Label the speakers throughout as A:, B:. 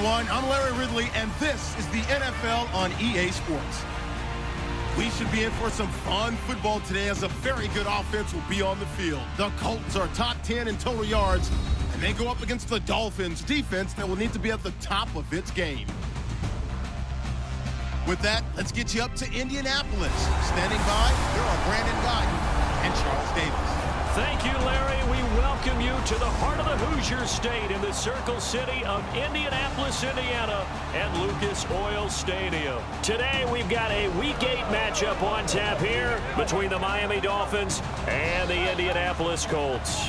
A: everyone. I'm Larry Ridley, and this is the NFL on EA Sports. We should be in for some fun football today as a very good offense will be on the field. The Colts are top 10 in total yards, and they go up against the Dolphins defense that will need to be at the top of its game. With that, let's get you up to Indianapolis. Standing by, here are Brandon Guyton and Charles Davis.
B: Thank you, Larry. We welcome you to the heart of the Hoosier State in the Circle City of Indianapolis, Indiana, and Lucas Oil Stadium. Today, we've got a Week 8 matchup on tap here between the Miami Dolphins and the Indianapolis Colts.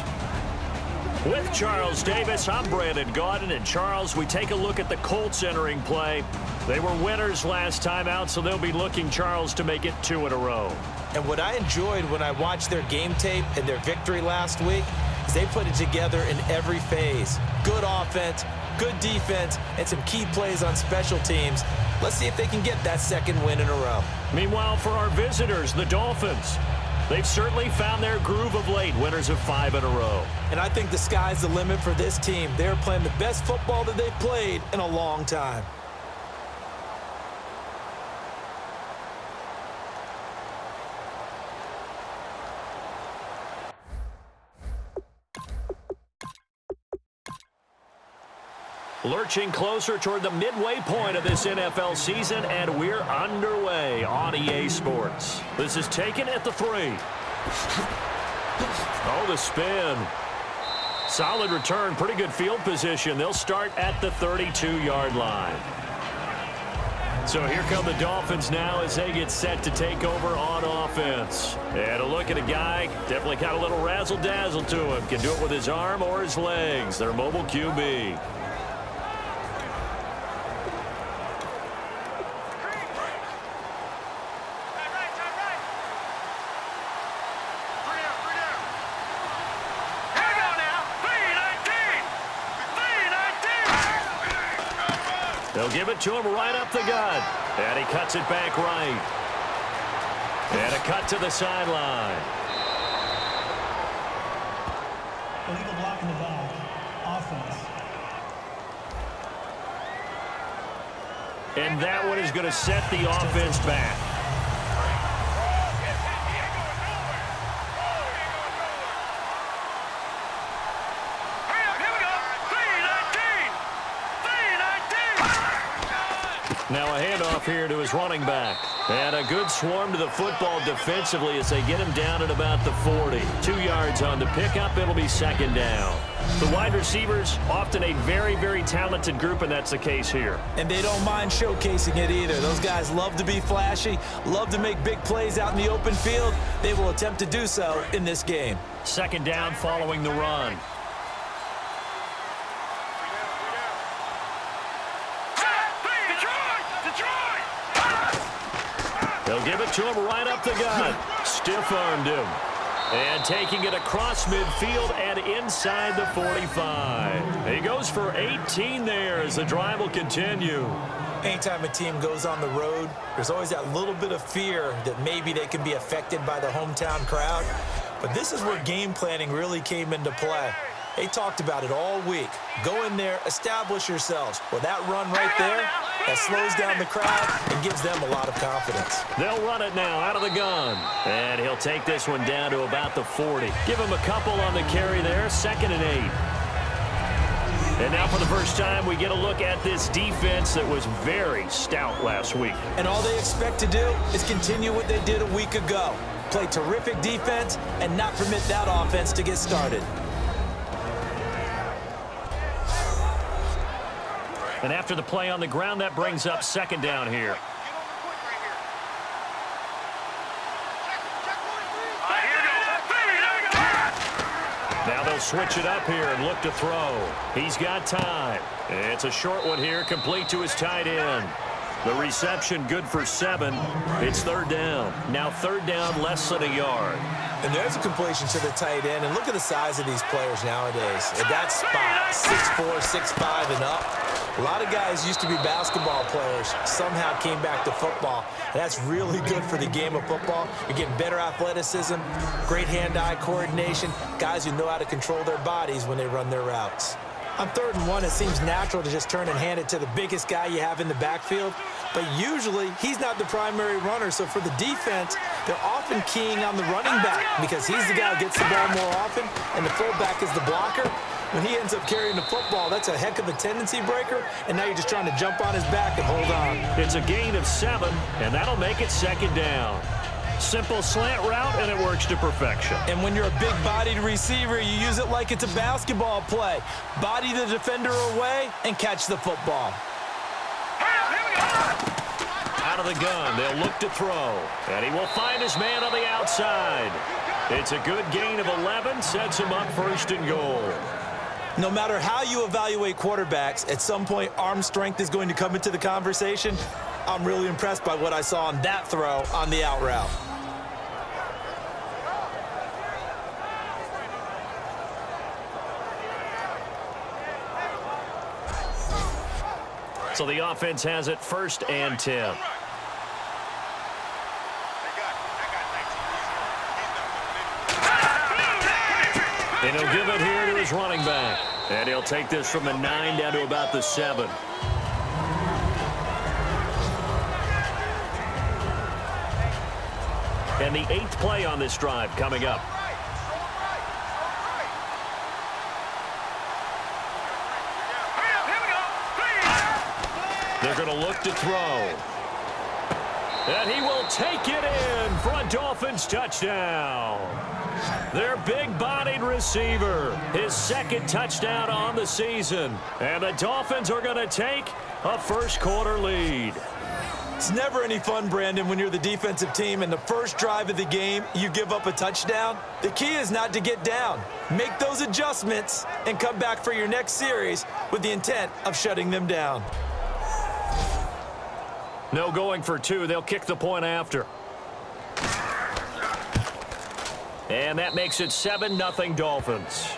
B: With Charles Davis, I'm Brandon Guyton, and Charles, we take a look at the Colts entering play. They were winners last time out, so they'll be looking, Charles, to make it 2 in a row.
C: And what I enjoyed when I watched their game tape and their victory last week is they put it together in every phase. Good offense, good defense, and some key plays on special teams. Let's see if they can get that second win in a row.
B: Meanwhile, for our visitors, the Dolphins, they've certainly found their groove of late, winners of 5 in a row.
C: And I think the sky's the limit for this team. They're playing the best football that they've played in a long time.
B: Lurching closer toward the midway point of this NFL season, and we're underway on EA Sports. This is taken at the 3. Oh, the spin. Solid return, pretty good field position. They'll start at the 32-yard line. So here come the Dolphins now as they get set to take over on offense. And a look at a guy, definitely got a little razzle-dazzle to him. Can do it with his arm or his legs. Their mobile QB. They'll give it to him right up the gut. And he cuts it back right. And a cut to the sideline.
D: Illegal block in the back. Offense.
B: And that one is going to set the offense back. Now a handoff here to his running back. And a good swarm to the football defensively as they get him down at about the 40. 2 yards on the pickup. It'll be second down. The wide receivers, often a very, very talented group, and that's the case here.
C: And they don't mind showcasing it either. Those guys love to be flashy, love to make big plays out in the open field. They will attempt to do so in this game.
B: Second down following the run. They'll give it to him right up the gut. Stiff-armed him. And taking it across midfield and inside the 45. He goes for 18 there as the drive will continue.
C: Anytime a team goes on the road, there's always that little bit of fear that maybe they can be affected by the hometown crowd. But this is where game planning really came into play. They talked about it all week. Go in there, establish yourselves. Well, that run right there, that slows down the crowd and gives them a lot of confidence.
B: They'll run it now out of the gun. And he'll take this one down to about the 40. Give him a couple on the carry there, 2nd and 8. And now for the first time, we get a look at this defense that was very stout last week.
C: And all they expect to do is continue what they did a week ago. Play terrific defense and not permit that offense to get started.
B: And after the play on the ground, that brings up second down here. Now they'll switch it up here and look to throw. He's got time. It's a short one here, complete to his tight end. The reception good for 7. It's 3rd down. Now 3rd down, less than a yard.
C: And there's a completion to the tight end. And look at the size of these players nowadays. At that spot, 6'4", 6'5", and up. A lot of guys used to be basketball players, somehow came back to football. That's really good for the game of football. You're getting better athleticism, great hand-eye coordination, guys who know how to control their bodies when they run their routes. On 3rd and 1, it seems natural to just turn and hand it to the biggest guy you have in the backfield. But usually, he's not the primary runner. So for the defense, they're often keying on the running back because he's the guy who gets the ball more often, and the fullback is the blocker. When he ends up carrying the football, that's a heck of a tendency breaker, and now you're just trying to jump on his back and hold on.
B: It's a gain of 7, and that'll make it 2nd down. Simple slant route, and it works to perfection.
C: And when you're a big-bodied receiver, you use it like it's a basketball play. Body the defender away and catch the football.
B: Out of the gun, they'll look to throw. And he will find his man on the outside. It's a good gain of 11, sets him up 1st and goal.
C: No matter how you evaluate quarterbacks, at some point arm strength is going to come into the conversation. I'm really impressed by what I saw on that throw on the out route.
B: So the offense has it 1st and 10. And he'll give it here to his running back. And he'll take this from the 9 down to about the 7. And the 8th play on this drive coming up. They're going to look to throw. And he will take it in for a Dolphins touchdown. Their big-bodied receiver, his 2nd touchdown on the season. And the Dolphins are going to take a 1st quarter lead.
C: It's never any fun, Brandon, when you're the defensive team and the first drive of the game, you give up a touchdown. The key is not to get down. Make those adjustments and come back for your next series with the intent of shutting them down.
B: No going for 2. They'll kick the point after. And that makes it 7-0 Dolphins.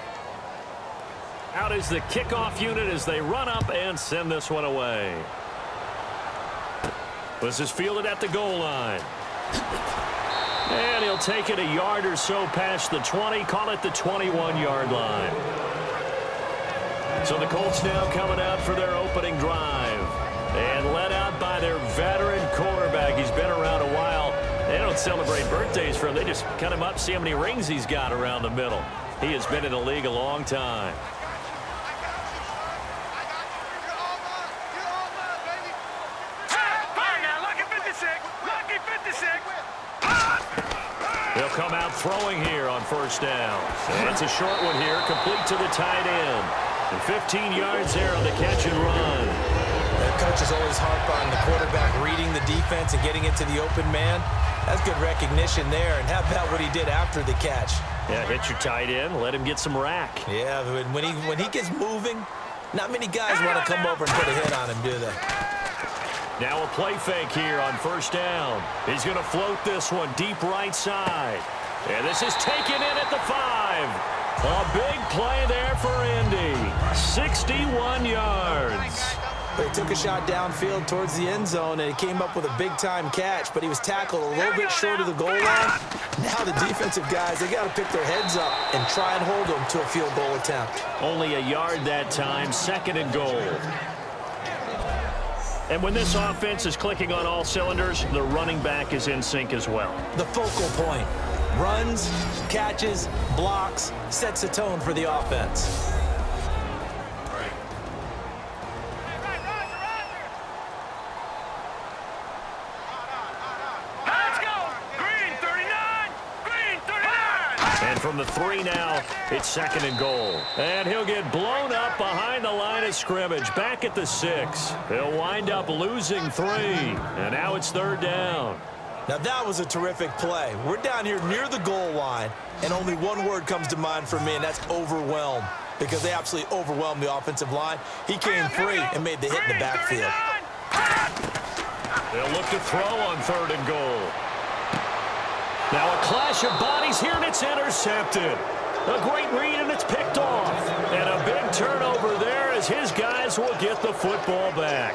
B: Out is the kickoff unit as they run up and send this one away. This is fielded at the goal line. And he'll take it a yard or so past the 20, call it the 21-yard line. So the Colts now coming out for their opening drive. And led out by their veteran quarterback. He's been around a while. They don't celebrate birthdays for him. They just cut him up, see how many rings he's got around the middle. He has been in the league a long time. They'll come out throwing here on 1st down. And it's a short one here, complete to the tight end. And 15 yards there on the catch and run.
C: That coach is always harp on the quarterback reading the defense and getting into the open man. That's good recognition there. And how about what he did after the catch?
B: Yeah, hit your tight end, let him get some rack.
C: Yeah, when he gets moving, not many guys want to come over and put a hit on him, do they?
B: Now a play fake here on 1st down. He's going to float this one deep right side. And this is taken in at the 5. A big play there for Indy. 61 yards.
C: They took a shot downfield towards the end zone, and he came up with a big-time catch, but he was tackled a little bit short of the goal line. Now the defensive guys, they got to pick their heads up and try and hold them to a field goal attempt.
B: Only a yard that time, 2nd and goal. And when this offense is clicking on all cylinders, the running back is in sync as well.
C: The focal point. Runs, catches, blocks, sets a tone for the offense.
B: And from the 3 now, it's 2nd and goal. And he'll get blown up behind the line of scrimmage. Back at the 6. He'll wind up losing 3. And now it's 3rd down.
C: Now that was a terrific play. We're down here near the goal line, and only one word comes to mind for me, and that's overwhelm. Because they absolutely overwhelmed the offensive line. He came free and made the hit in the backfield.
B: They'll look to throw on 3rd and goal. Now a clash of bodies here, and it's intercepted. A great read, and it's picked off. And a big turnover there as his guys will get the football back.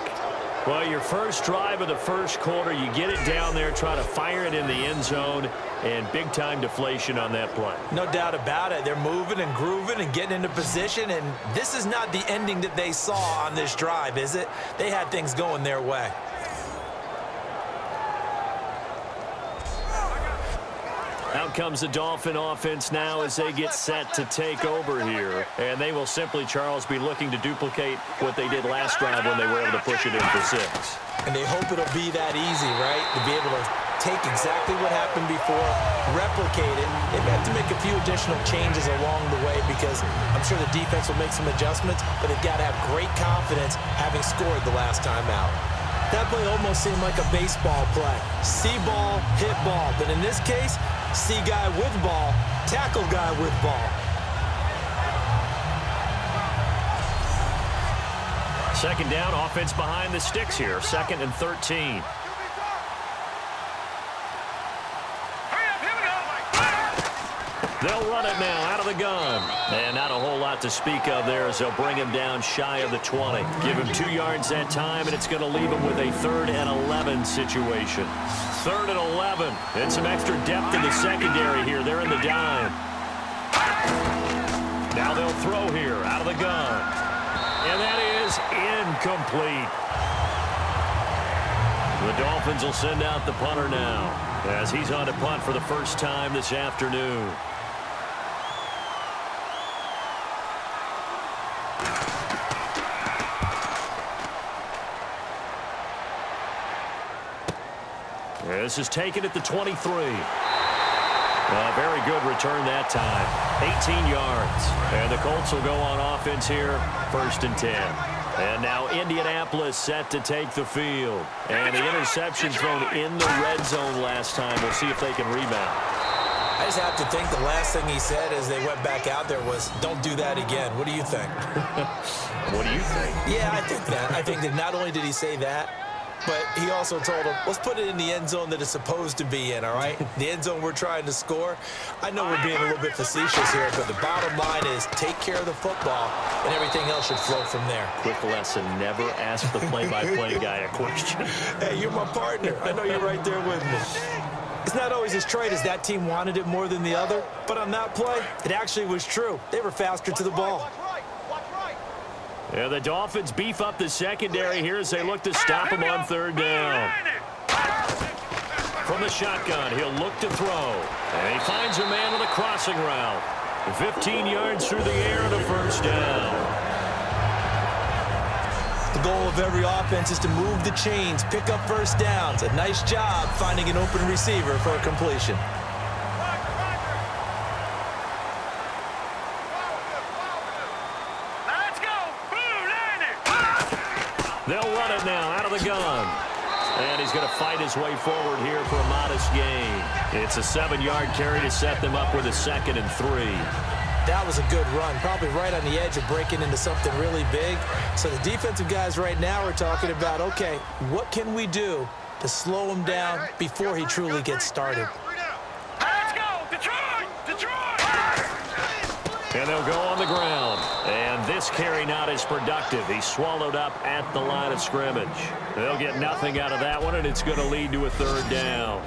B: Well, your first drive of the first quarter, you get it down there, try to fire it in the end zone, and big-time deflation on that play.
C: No doubt about it. They're moving and grooving and getting into position, and this is not the ending that they saw on this drive, is it? They had things going their way.
B: Out comes the Dolphin offense now as they get set to take over here. And they will simply, Charles, be looking to duplicate what they did last drive when they were able to push it in for 6.
C: And they hope it'll be that easy, right? To be able to take exactly what happened before, replicate it. They have to make a few additional changes along the way because I'm sure the defense will make some adjustments, but they've got to have great confidence having scored the last time out. That play almost seemed like a baseball play. See ball, hit ball. But in this case, see guy with ball, tackle guy with ball.
B: Second down, offense behind the sticks here. 2nd and 13. They'll run it now out of the gun. And not a whole lot to speak of there as they'll bring him down shy of the 20. Give him 2 yards that time, and it's going to leave him with a 3rd and 11 situation. 3rd and 11. And some extra depth in the secondary here. They're in the dime. Now they'll throw here out of the gun. And that is incomplete. The Dolphins will send out the punter now as he's on to punt for the first time this afternoon. This is taken at the 23. A very good return that time. 18 yards. And the Colts will go on offense here, 1st and 10. And now Indianapolis set to take the field. And the interception thrown in the red zone last time. We'll see if they can rebound.
C: I just have to think the last thing he said as they went back out there was, don't do that again. What do you think?
B: What do you think?
C: Yeah, I think that. I think that not only did he say that, but he also told him, let's put it in the end zone that it's supposed to be in, all right? The end zone we're trying to score. I know we're being a little bit facetious here, but the bottom line is take care of the football, and everything else should flow from there.
B: Quick lesson, never ask the play-by-play guy a question.
C: Hey, you're my partner. I know you're right there with me. It's not always as straight as that team wanted it more than the other, but on that play, it actually was true. They were faster to the ball.
B: Yeah, the Dolphins beef up the secondary here as they look to stop him on 3rd down. From the shotgun, he'll look to throw. And he finds a man on the crossing route. 15 yards through the air and a 1st down.
C: The goal of every offense is to move the chains, pick up 1st downs. A nice job finding an open receiver for a completion.
B: They'll run it now out of the gun. And he's going to fight his way forward here for a modest gain. It's a 7-yard carry to set them up with a 2nd and 3.
C: That was a good run, probably right on the edge of breaking into something really big. So the defensive guys right now are talking about, okay, what can we do to slow him down before he truly gets started?
E: Let's go, Detroit!
B: And they'll go on the ground. And this carry not as productive. He's swallowed up at the line of scrimmage. They'll get nothing out of that one, and it's going to lead to a 3rd down.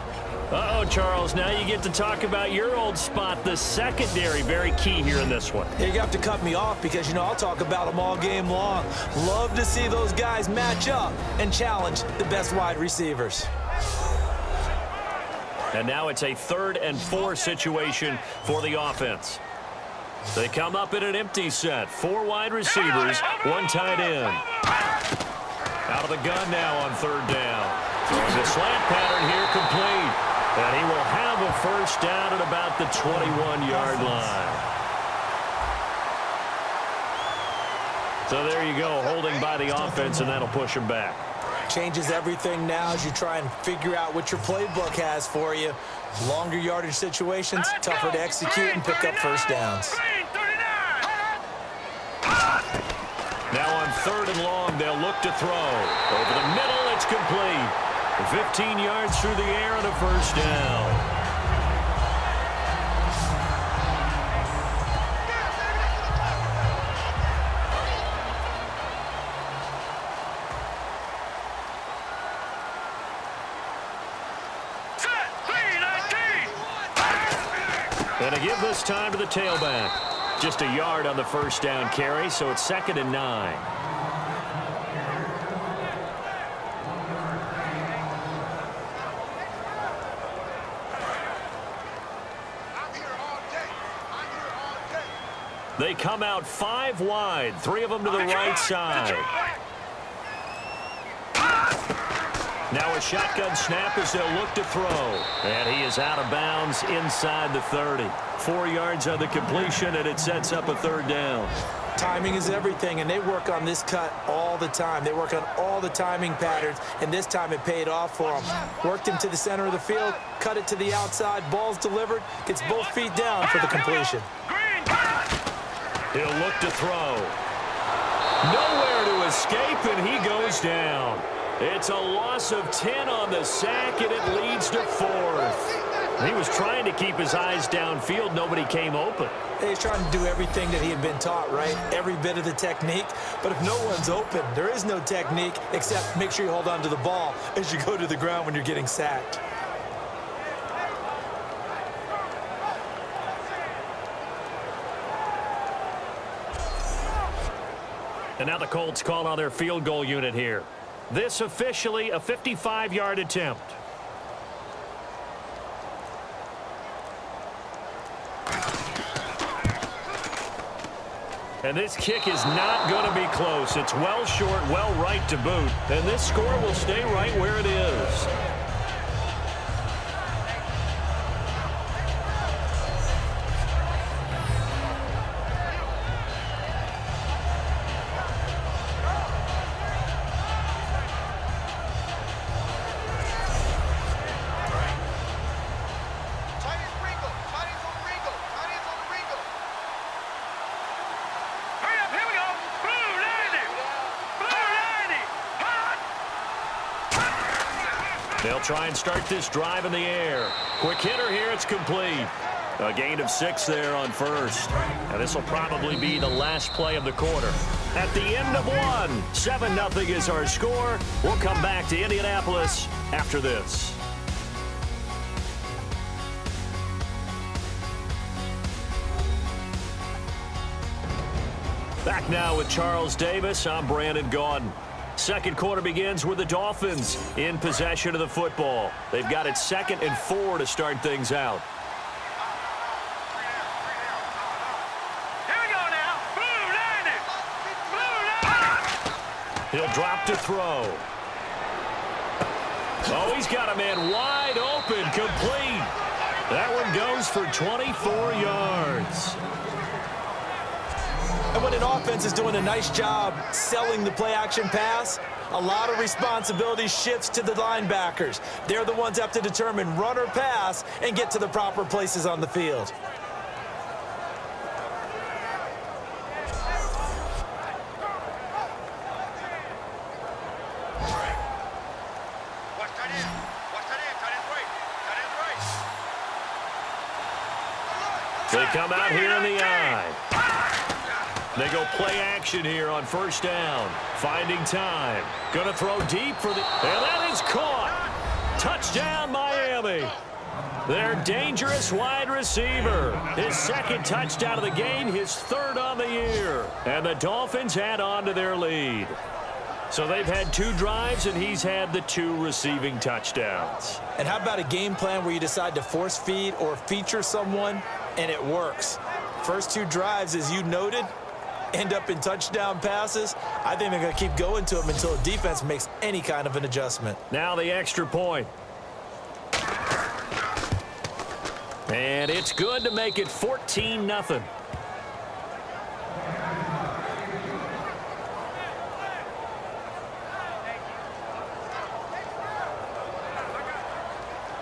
B: Uh-oh, Charles, now you get to talk about your old spot, the secondary. Very key here in this one.
C: You have to cut me off because, you know, I'll talk about them all game long. Love to see those guys match up and challenge the best wide receivers.
B: And now it's a 3rd and 4 situation for the offense. They come up in an empty set. 4 wide receivers, 1 tight end. Out of the gun now on 3rd down. Throwing the slant pattern here complete. And he will have a 1st down at about the 21-yard line. So there you go, holding by the offense, and that'll push him back.
C: Changes everything now as you try and figure out what your playbook has for you. Longer yardage situations, tougher to execute and pick up 1st downs.
B: Now on 3rd and long, they'll look to throw. Over the middle, it's complete. 15 yards through the air and a 1st down. And to give this time to the tailback. Just a yard on the first down carry, so it's 2nd and 9. They come out 5 wide, 3 of them to the right side. Now a shotgun snap as they'll look to throw. And he is out of bounds inside the 30. 4 yards on the completion, and it sets up a 3rd down.
C: Timing is everything, and they work on this cut all the time. They work on all the timing patterns, and this time it paid off for them. Worked him to the center of the field, cut it to the outside, ball's delivered, gets both feet down for the completion.
B: He'll look to throw. Nowhere to escape, and he goes down. It's a loss of 10 on the sack, and it leads to 4th. He was trying to keep his eyes downfield. Nobody came open.
C: He's trying to do everything that he had been taught, right? Every bit of the technique. But if no one's open, there is no technique except make sure you hold on to the ball as you go to the ground when you're getting sacked.
B: And now the Colts call on their field goal unit here. This officially a 55-yard attempt. And this kick is not going to be close. It's well short, well right to boot. And this score will stay right where it is. They'll try and start this drive in the air. Quick hitter here, it's complete. A gain of 6 there on first. And this will probably be the last play of the quarter. At the end of 1, 7-0 is our score. We'll come back to Indianapolis after this. Back now with Charles Davis. I'm Brandon Gaudin. Second quarter begins with the Dolphins in possession of the football. They've got it 2nd and 4 to start things out.
E: Here we go now.
B: He'll drop to throw. Oh, he's got a man wide open, complete. That one goes for 24 yards.
C: And when an offense is doing a nice job selling the play-action pass, a lot of responsibility shifts to the linebackers. They're the ones that have to determine run or pass and get to the proper places on the field.
B: They come out here in the eye. They go play action here on first down. Finding time. Going to throw deep for the... And that is caught. Touchdown, Miami. Their dangerous wide receiver. His 2nd touchdown of the game, his 3rd on the year. And the Dolphins add on to their lead. So they've had 2 drives, and he's had the 2 receiving touchdowns.
C: And how about a game plan where you decide to force feed or feature someone, and it works? First 2 drives, as you noted, end up in touchdown passes. I think they're going to keep going to them until the defense makes any kind of an adjustment.
B: Now the extra point. And it's good to make it 14-0.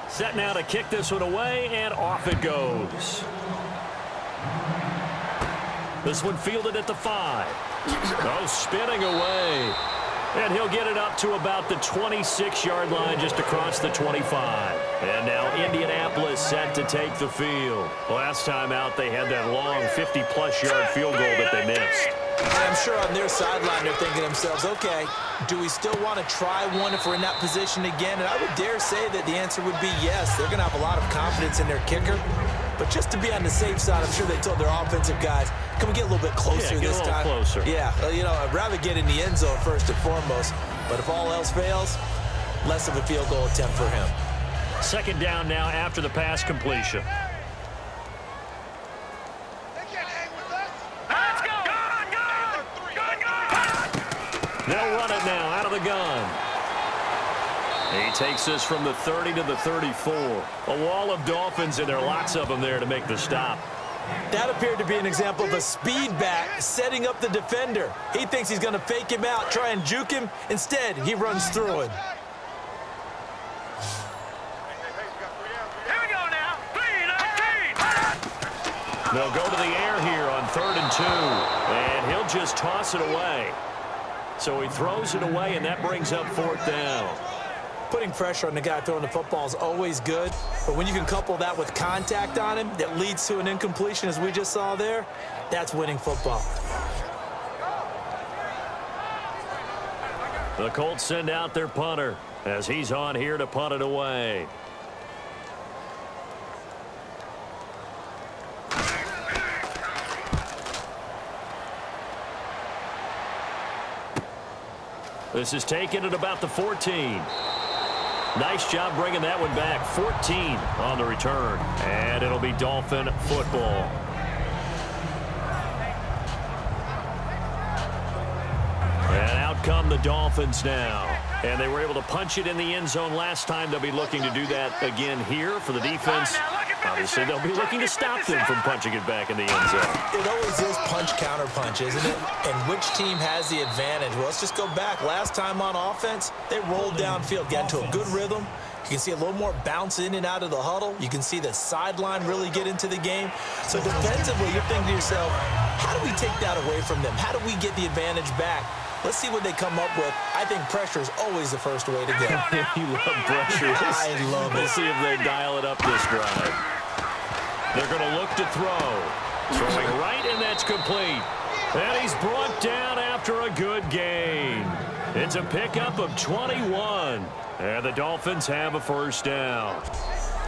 B: Set now to kick this one away, and off it goes. This one fielded at the 5. Oh, spinning away. And he'll get it up to about the 26-yard line, just across the 25. And now Indianapolis set to take the field. Last time out, they had that long 50-plus yard field goal that they missed.
C: I'm sure on their sideline they're thinking to themselves, okay, do we still want to try one if we're in that position again? And I would dare say that the answer would be yes. They're going to have a lot of confidence in their kicker. But just to be on the safe side, I'm sure they told their offensive guys, can we get a little bit closer this time?
B: Closer.
C: Yeah, you know, I'd rather get in the end zone first and foremost. But if all else fails, less of a field goal attempt for him.
B: Second down now after the pass completion. They'll run it now out of the gun. He takes this from the 30 to the 34. A wall of Dolphins, and there are lots of them there to make the stop.
C: That appeared to be an example of a speed back setting up the defender. He thinks he's going to fake him out, try and juke him. Instead, he runs through it.
E: Here we go now.
B: They'll go to the air here on 3rd and 2, and he'll just toss it away. So he throws it away, and that brings up 4th down.
C: Putting pressure on the guy throwing the football is always good, but when you can couple that with contact on him that leads to an incompletion, as we just saw there, that's winning football.
B: The Colts send out their punter as he's on here to punt it away. This is taken at about the 14. Nice job bringing that one back. 14 on the return. And it'll be Dolphin football. And out come the Dolphins now. And they were able to punch it in the end zone last time. They'll be looking to do that again here for the defense. Obviously, they'll be looking to stop them from punching it back in the end zone.
C: It always is punch-counter-punch, isn't it? And which team has the advantage? Well, let's just go back. Last time on offense, they rolled downfield, got into a good rhythm. You can see a little more bounce in and out of the huddle. You can see the sideline really get into the game. So defensively, you're thinking to yourself, how do we take that away from them? How do we get the advantage back? Let's see what they come up with. I think pressure is always the first way to go.
B: You love pressure.
C: I love it.
B: We'll see if they dial it up this drive. They're going to look to throw. Throwing right, and that's complete. And he's brought down after a good gain. It's a pickup of 21. And the Dolphins have a first down.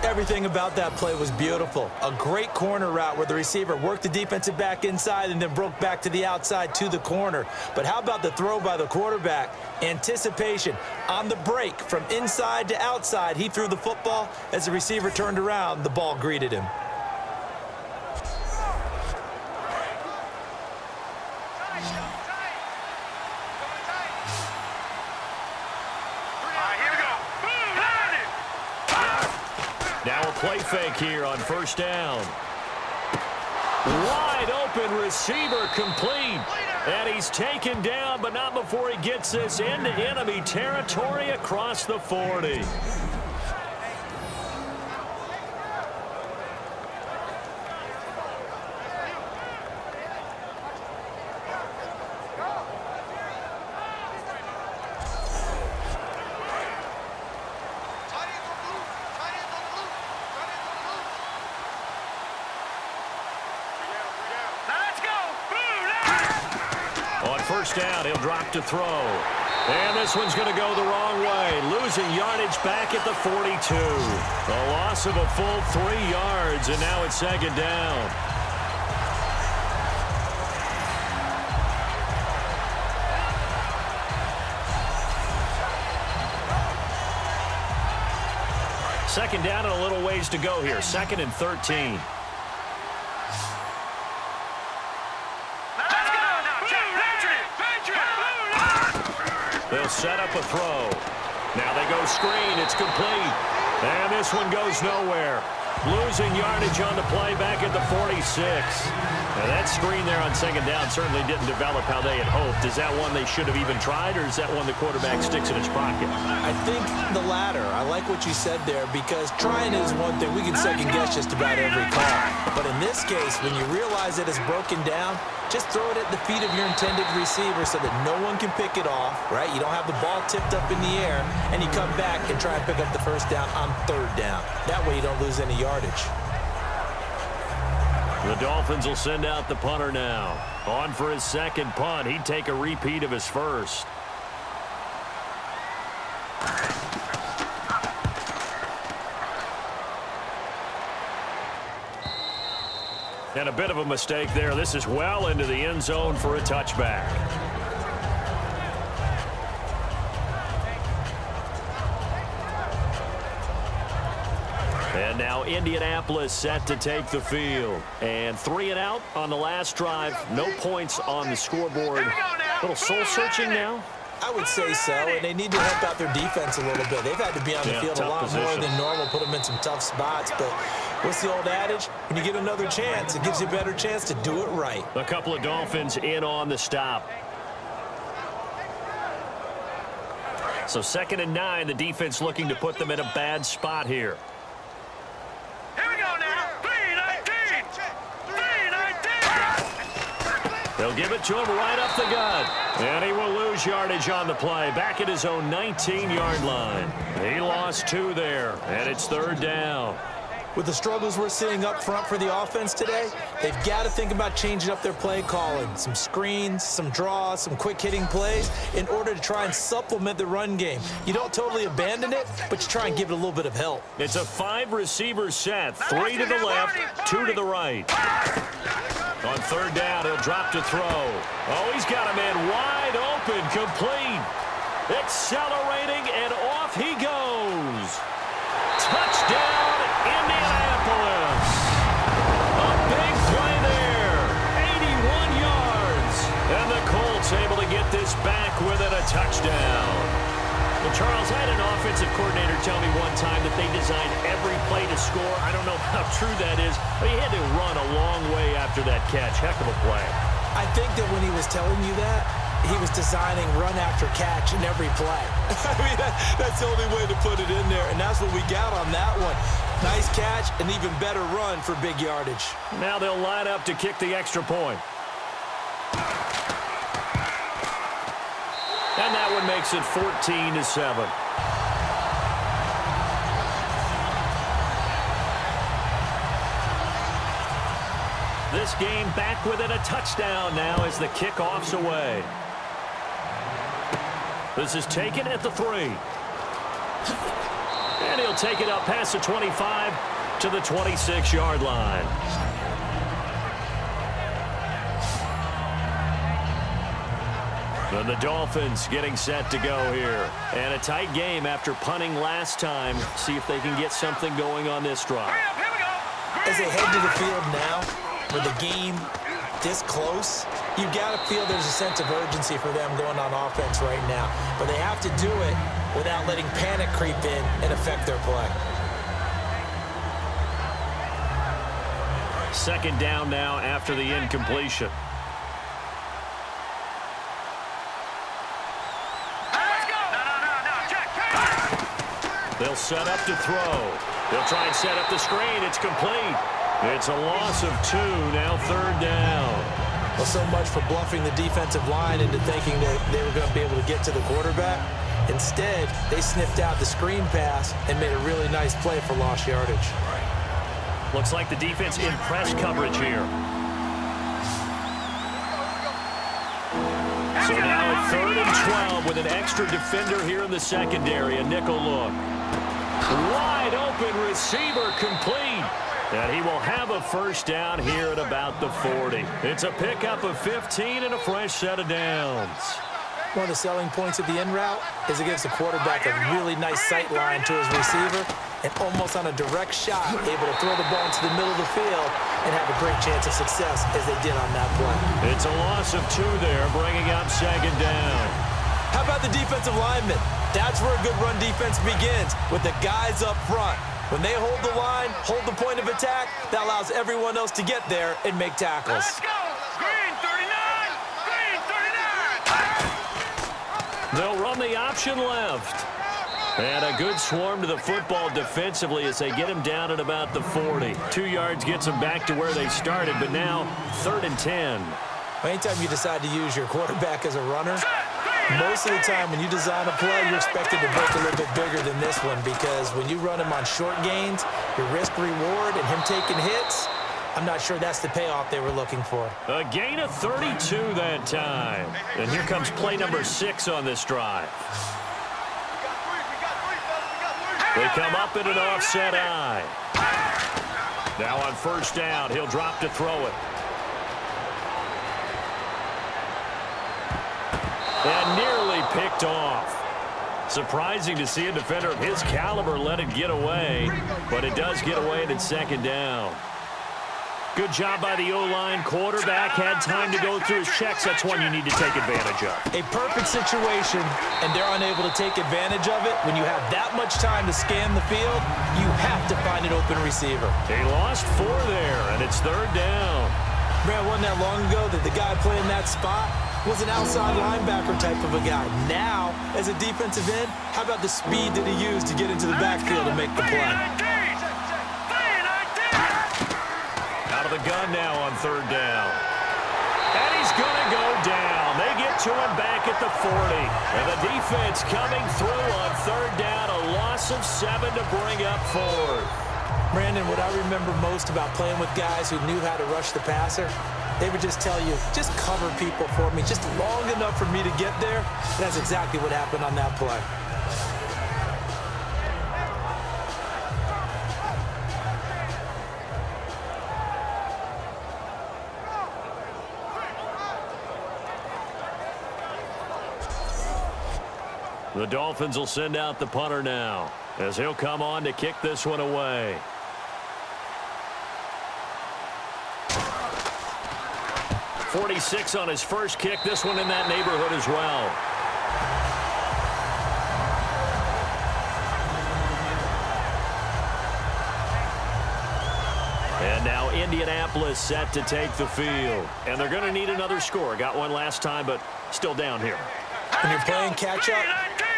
C: Everything about that play was beautiful. A great corner route where the receiver worked the defensive back inside and then broke back to the outside to the corner. But how about the throw by the quarterback? Anticipation on the break from inside to outside. He threw the football. As the receiver turned around, the ball greeted him.
B: Now a play fake here on first down. Wide open receiver complete. And he's taken down, but not before he gets this into enemy territory across the 40. First down, he'll drop to throw. And this one's going to go the wrong way. Losing yardage back at the 42. A loss of a full 3 yards, and now it's second down. Second down and a little ways to go here. 2nd and 13. They'll set up a throw. Now they go screen. It's complete. And this one goes nowhere. Losing yardage on the play back at the 46. Now that screen there on second down certainly didn't develop how they had hoped. Is that one they should have even tried, or is that one the quarterback sticks in his pocket?
C: I think the latter. I like what you said there, because trying is one thing. We can second guess just about every call. But in this case, when you realize that it's broken down, just throw it at the feet of your intended receiver so that no one can pick it off, right? You don't have the ball tipped up in the air, and you come back and try and pick up the first down on third down. That way you don't lose any yardage.
B: The Dolphins will send out the punter now. On for his second punt. He'd take a repeat of his first. And a bit of a mistake there. This is well into the end zone for a touchback. And now Indianapolis set to take the field. And 3 and out on the last drive. No points on the scoreboard. A little soul-searching now.
C: I would say so, and they need to help out their defense a little bit. They've had to be on the field a lot more than normal, put them in some tough spots. But what's the old adage? When you get another chance, it gives you a better chance to do it right.
B: A couple of Dolphins in on the stop. So 2nd and 9, the defense looking to put them in a bad spot here.
E: Here we go now. 3-19. 3-19.
B: They'll give it to him right up the gut. And he will lose yardage on the play. Back at his own 19-yard line. He lost 2 there, and it's 3rd down.
C: With the struggles we're seeing up front for the offense today, they've got to think about changing up their play calling. Some screens, some draws, some quick-hitting plays in order to try and supplement the run game. You don't totally abandon it, but you try and give it a little bit of help.
B: It's a 5-receiver set. 3 to the left, 2 to the right. On 3rd down, he'll drop to throw. Oh, he's got a man wide open, complete. Accelerating, and off he goes. Touchdown, Indianapolis. A big play there. 81 yards. And the Colts able to get this back within a touchdown. Well, Charles, I had an offensive coordinator tell me one time that they designed every play to score. I don't know how true that is, but he had to run a long way after that catch. Heck of a play.
C: I think that when he was telling you that, he was designing run after catch in every play. I mean, that's the only way to put it in there, and that's what we got on that one. Nice catch, an even better run for big yardage.
B: Now they'll line up to kick the extra point. And that one makes it 14-7. This game back within a touchdown now as the kickoff's away. This is taken at the 3. And he'll take it up past the 25 to the 26-yard line. And the Dolphins getting set to go here. And a tight game after punting last time. See if they can get something going on this drive.
C: As they head to the field now, with the game this close, you've got to feel there's a sense of urgency for them going on offense right now. But they have to do it without letting panic creep in and affect their play.
B: 2nd down now after the incompletion. They'll set up to throw. They'll try and set up the screen. It's complete. It's a loss of 2, now 3rd down.
C: Well, so much for bluffing the defensive line into thinking that they were going to be able to get to the quarterback. Instead, they sniffed out the screen pass and made a really nice play for lost yardage.
B: Looks like the defense in press coverage here. So now a 3rd and 12 with an extra defender here in the secondary. A nickel look. Wide open receiver complete. And he will have a 1st down here at about the 40. It's a pickup of 15 and a fresh set of downs.
C: One of the selling points of the in route is it gives the quarterback a really nice sight line to his receiver and almost on a direct shot able to throw the ball into the middle of the field and have a great chance of success as they did on that play.
B: It's a loss of 2 there, bringing up 2nd down.
C: How about the defensive linemen? That's where a good run defense begins, with the guys up front. When they hold the line, hold the point of attack, that allows everyone else to get there and make tackles.
E: Let's go. Green 39. Green 39.
B: They'll run the option left. And a good swarm to the football defensively as they get him down at about the 40. 2 yards gets them back to where they started, but now 3rd and 10.
C: Anytime you decide to use your quarterback as a runner, most of the time when you design a play, you're expected to break a little bit bigger than this one because when you run him on short gains, your risk-reward and him taking hits, I'm not sure that's the payoff they were looking for.
B: A gain of 32 that time. And here comes play number 6 on this drive. They come up in an offset eye. Now on first down, he'll drop to throw it. And nearly picked off. Surprising to see a defender of his caliber let it get away, but it does get away and it's second down. Good job by the O-line. Quarterback had time to go through his checks. That's one you need to take advantage of.
C: A perfect situation, and they're unable to take advantage of it. When you have that much time to scan the field, you have to find an open receiver.
B: They lost 4 there, and it's third down.
C: Man, wasn't that long ago that the guy playing that spot was an outside linebacker type of a guy. Now, as a defensive end, how about the speed that he used to get into the backfield and make the play?
B: Out of the gun now on third down. And he's going to go down. They get to him back at the 40. And the defense coming through on third down. A loss of 7 to bring up fourth.
C: Brandon, what I remember most about playing with guys who knew how to rush the passer, they would just tell you, just cover people for me, just long enough for me to get there. And that's exactly what happened on that play.
B: The Dolphins will send out the punter now as he'll come on to kick this one away. .46 on his first kick. This one in that neighborhood as well. And now Indianapolis set to take the field. And they're going to need another score. Got one last time, but still down here.
C: When you're playing catch-up,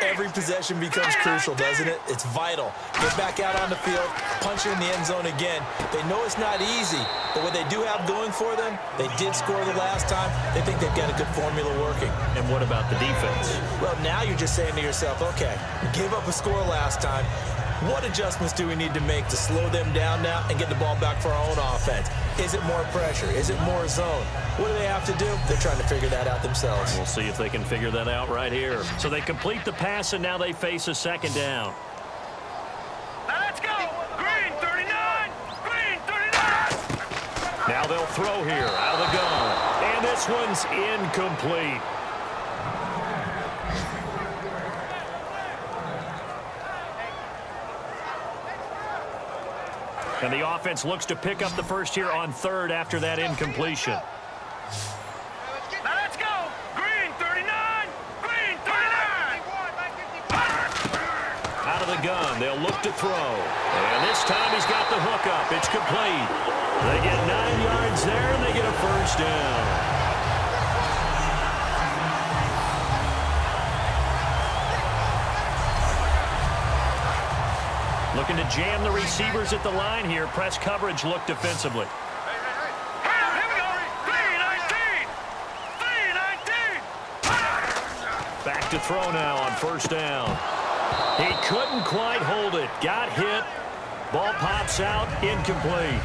C: every possession becomes crucial, doesn't it? It's vital. Get back out on the field, punch it in the end zone again. They know it's not easy, but what they do have going for them, they did score the last time. They think they've got a good formula working.
B: And what about the defense?
C: Well, now you're just saying to yourself, okay, we gave up a score last time. What adjustments do we need to make to slow them down now and get the ball back for our own offense? Is it more pressure? Is it more zone? What do they have to do? They're trying to figure that out themselves.
B: We'll see if they can figure that out right here. So they complete the pass, and now they face a second down.
E: Let's go! Green 39! Green 39!
B: Now they'll throw here out of the gun. And this one's incomplete. And the offense looks to pick up the first here on third after that incompletion.
E: Now let's go! Green 39! Green 39!
B: Out of the gun, they'll look to throw. And this time he's got the hook up. It's complete. They get 9 yards there, and they get a first down. Looking to jam the receivers at the line here. Press coverage look defensively.
E: Here we go! 319! 319!
B: Back to throw now on first down. He couldn't quite hold it. Got hit. Ball pops out. Incomplete.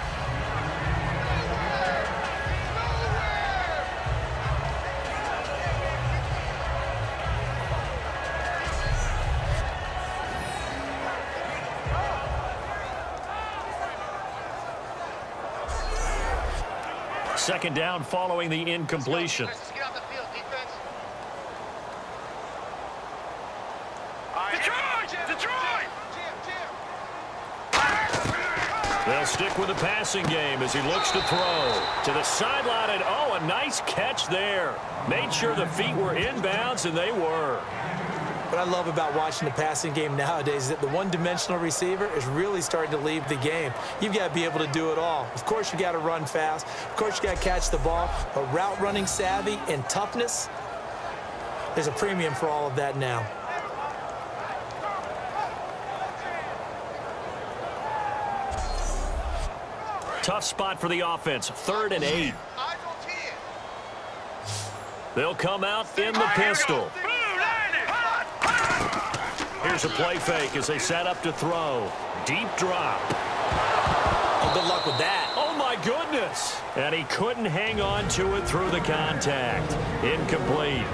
B: Second down following the incompletion.
E: Let's get off the field, defense. Detroit! Detroit!
B: They'll stick with the passing game as he looks to throw. To the sideline, and oh, a nice catch there. Made sure the feet were inbounds, and they were.
C: What I love about watching the passing game nowadays is that the one-dimensional receiver is really starting to leave the game. You've got to be able to do it all. Of course, you got to run fast. Of course, you got to catch the ball. But route running savvy and toughness, there's a premium for all of that now.
B: Tough spot for the offense. 3rd and 8. They'll come out in the pistol. Here's a play fake as they set up to throw. Deep drop.
C: Oh, good luck with that.
B: Oh, my goodness. And he couldn't hang on to it through the contact. Incomplete.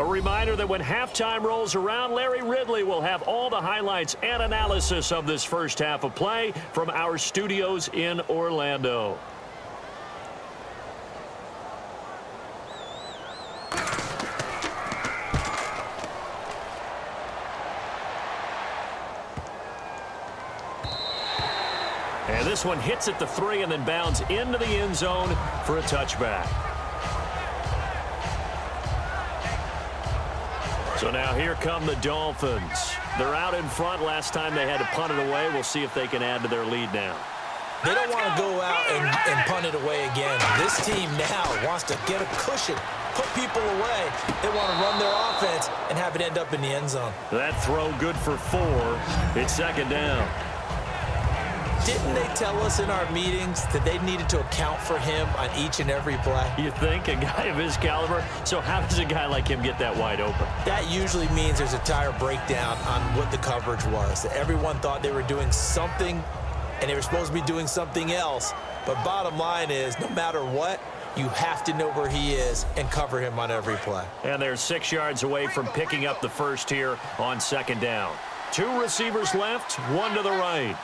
B: reminder that when halftime rolls around, Larry Ridley will have all the highlights and analysis of this first half of play from our studios in Orlando. And this one hits at the 3 and then bounds into the end zone for a touchback. So now here come the Dolphins. They're out in front. Last time they had to punt it away. We'll see if they can add to their lead now.
C: They don't want to go out and punt it away again. This team now wants to get a cushion, put people away. They want to run their offense and have it end up in the end zone.
B: That throw good for 4. It's second down.
C: Didn't they tell us in our meetings that they needed to account for him on each and every play?
B: You think? A guy of his caliber? So how does a guy like him get that wide open?
C: That usually means there's a tire breakdown on what the coverage was. That everyone thought they were doing something, and they were supposed to be doing something else. But bottom line is, no matter what, you have to know where he is and cover him on every play.
B: And they're 6 yards away from picking up the first here on second down. 2 receivers left, 1 to the right.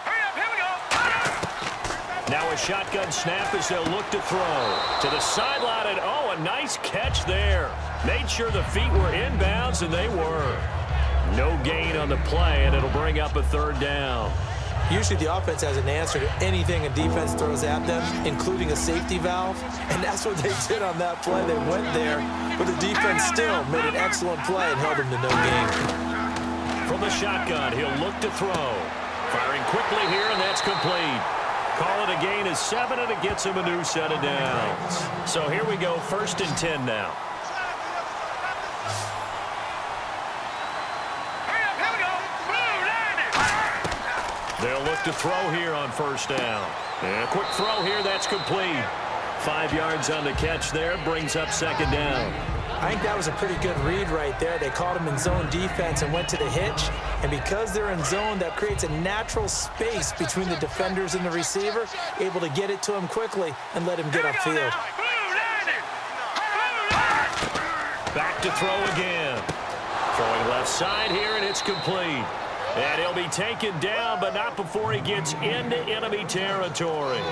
B: Now a shotgun snap as they'll look to throw. To the sideline, and a nice catch there. Made sure the feet were inbounds, and they were. No gain on the play, and it'll bring up a third down.
C: Usually the offense has an answer to anything a defense throws at them, including a safety valve, and that's what they did on that play. They went there, but the defense still made an excellent play and held them to no gain.
B: From the shotgun, he'll look to throw. Firing quickly here, and that's complete. Call it a gain of 7, and it gets him a new set of downs. So here we go, 1st and 10 now. They'll look to throw here on 1st down. And a quick throw here, that's complete. 5 yards on the catch there, brings up 2nd down.
C: I think that was a pretty good read right there. They called him in zone defense and went to the hitch. And because they're in zone, that creates a natural space between the defenders and the receiver, able to get it to him quickly and let him get upfield.
B: Back to throw again. Throwing left side here, and it's complete. And he'll be taken down, but not before he gets into enemy territory.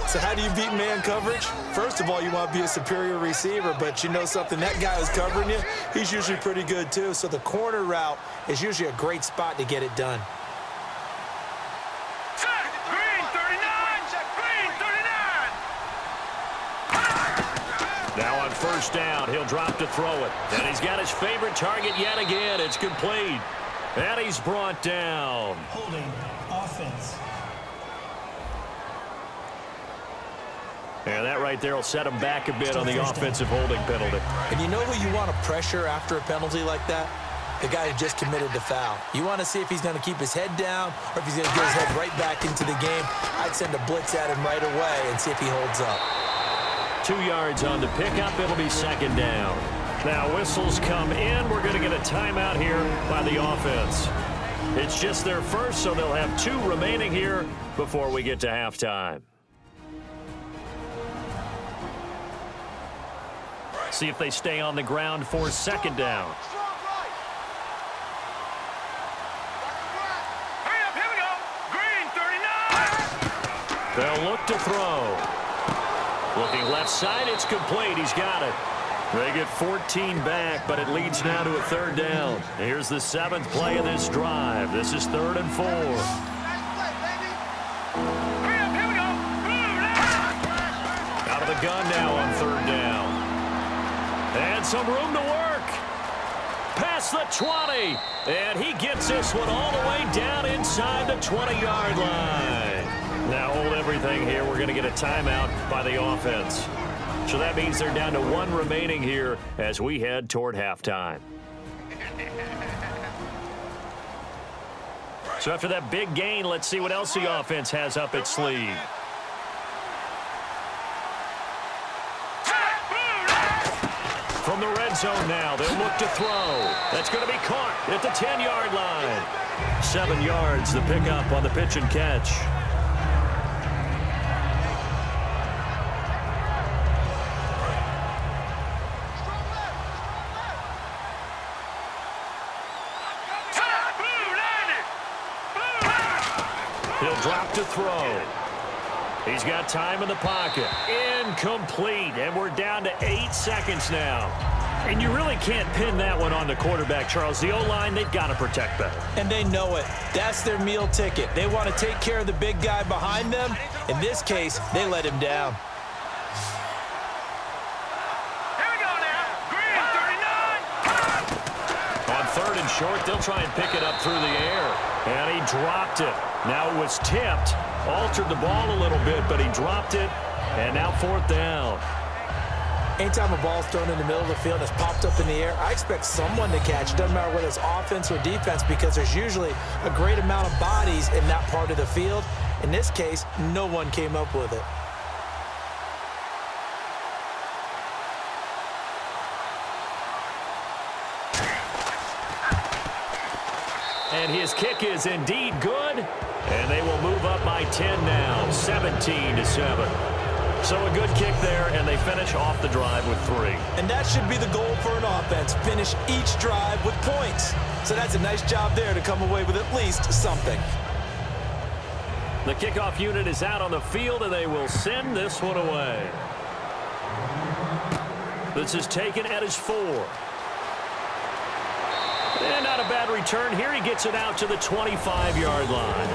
C: So how do you beat man coverage? First of all, you want to be a superior receiver, but you know something, that guy who's covering you, he's usually pretty good too. So the corner route is usually a great spot to get it done.
E: Green 39! Green 39!
B: Now on 1st down, he'll drop to throw it. And he's got his favorite target yet again. It's complete. And he's brought down.
D: Holding offense.
B: And that right there will set him back a bit on the offensive holding penalty.
C: And you know who you want to pressure after a penalty like that? The guy who just committed the foul. You want to see if he's going to keep his head down or if he's going to get his head right back into the game. I'd send a blitz at him right away and see if he holds up.
B: 2 yards on the pickup. It'll be 2nd down. Now whistles come in. We're going to get a timeout here by the offense. It's just their first, so they'll have 2 remaining here before we get to halftime. See if they stay on the ground for 2nd down.
E: Hurry up, here we go! Green 39!
B: They'll look to throw. Looking left side, it's complete. He's got it. They get 14 back, but it leads now to a 3rd down. Here's the 7th play of this drive. This is 3rd and 4.
E: Hurry up, here we go!
B: Out of the gun now on 3rd down. And some room to work. Past the 20. And he gets this one all the way down inside the 20-yard line. Now hold everything here. We're going to get a timeout by the offense. So that means they're down to 1 remaining here as we head toward halftime. So after that big gain, let's see what else the offense has up its sleeve. From the red zone now, they'll look to throw. That's going to be caught at the 10-yard line. 7 yards, the pickup on the pitch and catch. He'll drop to throw. He's got time in the pocket. Incomplete, and we're down to 8 seconds now. And you really can't pin that one on the quarterback, Charles. The O-line, they've got to protect better.
C: And they know it. That's their meal ticket. They want to take care of the big guy behind them. In this case, they let him down.
E: Here we go now. Green, 39.
B: On 3rd and short, they'll try and pick it up through the air. And he dropped it. Now it was tipped. Altered the ball a little bit, but he dropped it. And now 4th down.
C: Anytime a ball's thrown in the middle of the field and it's popped up in the air, I expect someone to catch it. Doesn't matter whether it's offense or defense, because there's usually a great amount of bodies in that part of the field. In this case, no one came up with it.
B: And his kick is indeed good. And they will move up by 10 now, 17-7. So a good kick there, and they finish off the drive with 3.
C: And that should be the goal for an offense, finish each drive with points. So that's a nice job there to come away with at least something.
B: The kickoff unit is out on the field, and they will send this one away. This is taken at his 4. And not a bad return here. He gets it out to the 25-yard line.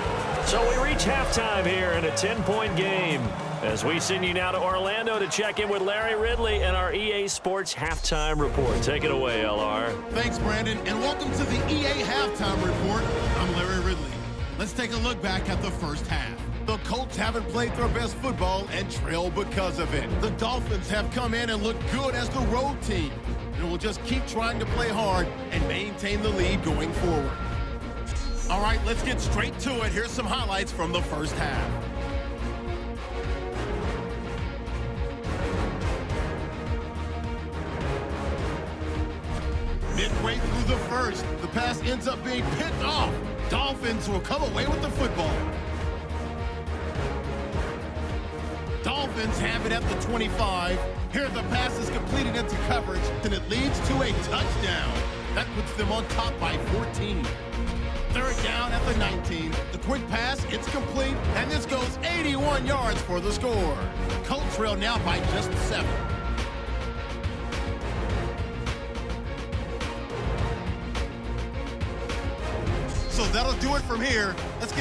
B: So we reach halftime here in a 10-point game as we send you now to Orlando to check in with Larry Ridley and our EA Sports Halftime Report. Take it away, LR.
A: Thanks, Brandon, and welcome to the EA Halftime Report. I'm Larry Ridley. Let's take a look back at the first half. The Colts haven't played their best football and trail because of it. The Dolphins have come in and looked good as the road team. And we'll just keep trying to play hard and maintain the lead going forward. All right, let's get straight to it. Here's some highlights from the first half. Midway through the first, the pass ends up being picked off. Dolphins will come away with the football. Dolphins have it at the 25. Here the pass is completed into coverage, and it leads to a touchdown. That puts them on top by 14. 3rd down at the 19. The quick pass, it's complete, and this goes 81 yards for the score. Colts trail now by just 7. So that'll do it from here. Let's get